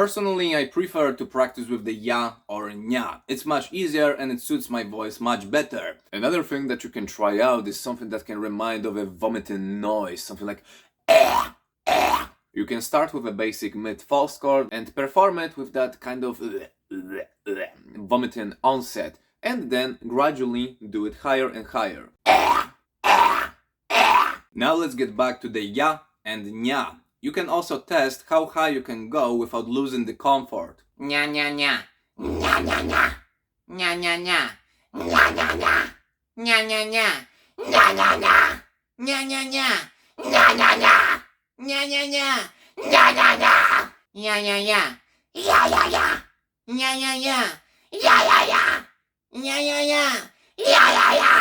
Personally, I prefer to practice with the ya or nya. It's much easier and it suits my voice much better. Another thing that you can try out is something that can remind of a vomiting noise, something like You can start with a basic mid false chord and perform it with that kind of vomiting onset, and then gradually do it higher and higher. Now let's get back to the ya and nya. You can also test how high you can go without losing the comfort. Nya nya nya. Nya nya nya. Nya nya nya. Nya nya nya. Nya nya nya. Nya nya nya. Nya nya nya. Nya nya nya. Nya nya nya. Nya nya nya. Ya ya ya. Ya ya ya. Ya ya ya. Ya ya ya. Ya ya ya. Ya ya ya.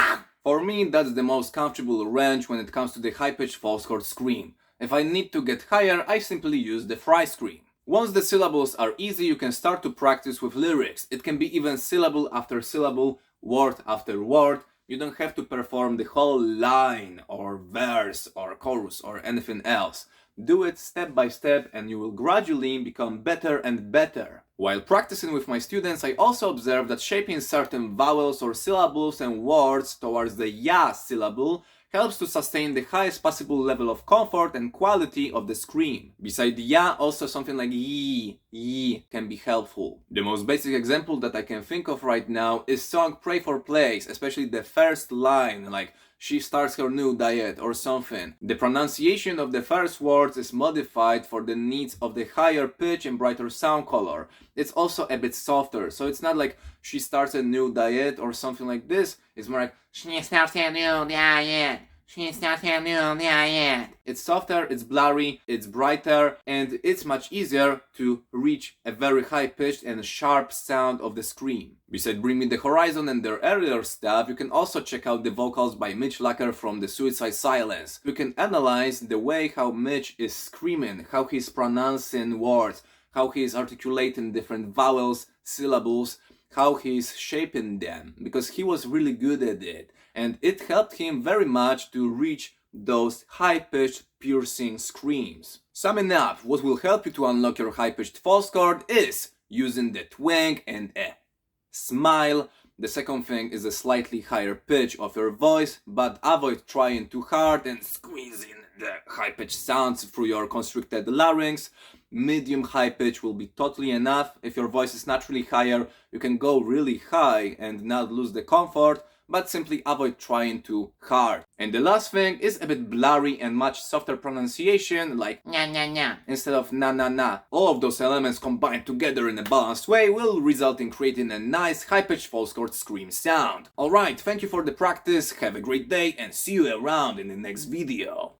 For me, that's the most comfortable range when it comes to the high-pitched false chord scream. If I need to get higher, I simply use the fry scream. Once the syllables are easy, you can start to practice with lyrics. It can be even syllable after syllable, word after word. You don't have to perform the whole line or verse or chorus or anything else. Do it step by step and you will gradually become better and better. While practicing with my students, I also observe that shaping certain vowels or syllables and words towards the ya syllable helps to sustain the highest possible level of comfort and quality of the scream. Beside the ya, also something like yi can be helpful. The most basic example that I can think of right now is song Pray for Place, especially the first line, like she starts her new diet or something. The pronunciation of the first words is modified for the needs of the higher pitch and brighter sound color. It's also a bit softer, so it's not like she starts a new diet or something like this. It's more like she starts a new diet. She starts a new diet. It's softer, it's blurry, it's brighter, and it's much easier to reach a very high-pitched and sharp sound of the scream. Besides Bring Me the Horizon and their earlier stuff, you can also check out the vocals by Mitch Lacker from the Suicide Silence. You can analyze the way how Mitch is screaming, how he's pronouncing words, how he's articulating different vowels, syllables, how he's shaping them, because he was really good at it, and it helped him very much to reach those high-pitched, piercing screams. Summing up, what will help you to unlock your high-pitched false chord is using the twang and a smile. The second thing is a slightly higher pitch of your voice, but avoid trying too hard and squeezing the high-pitched sounds through your constricted larynx. Medium high pitch will be totally enough. If your voice is naturally higher, you can go really high and not lose the comfort, but simply avoid trying too hard. And the last thing is a bit blurry and much softer pronunciation, like nya nya nya instead of na na na. All of those elements combined together in a balanced way will result in creating a nice high-pitched false chord scream sound. Alright, thank you for the practice, have a great day and see you around in the next video.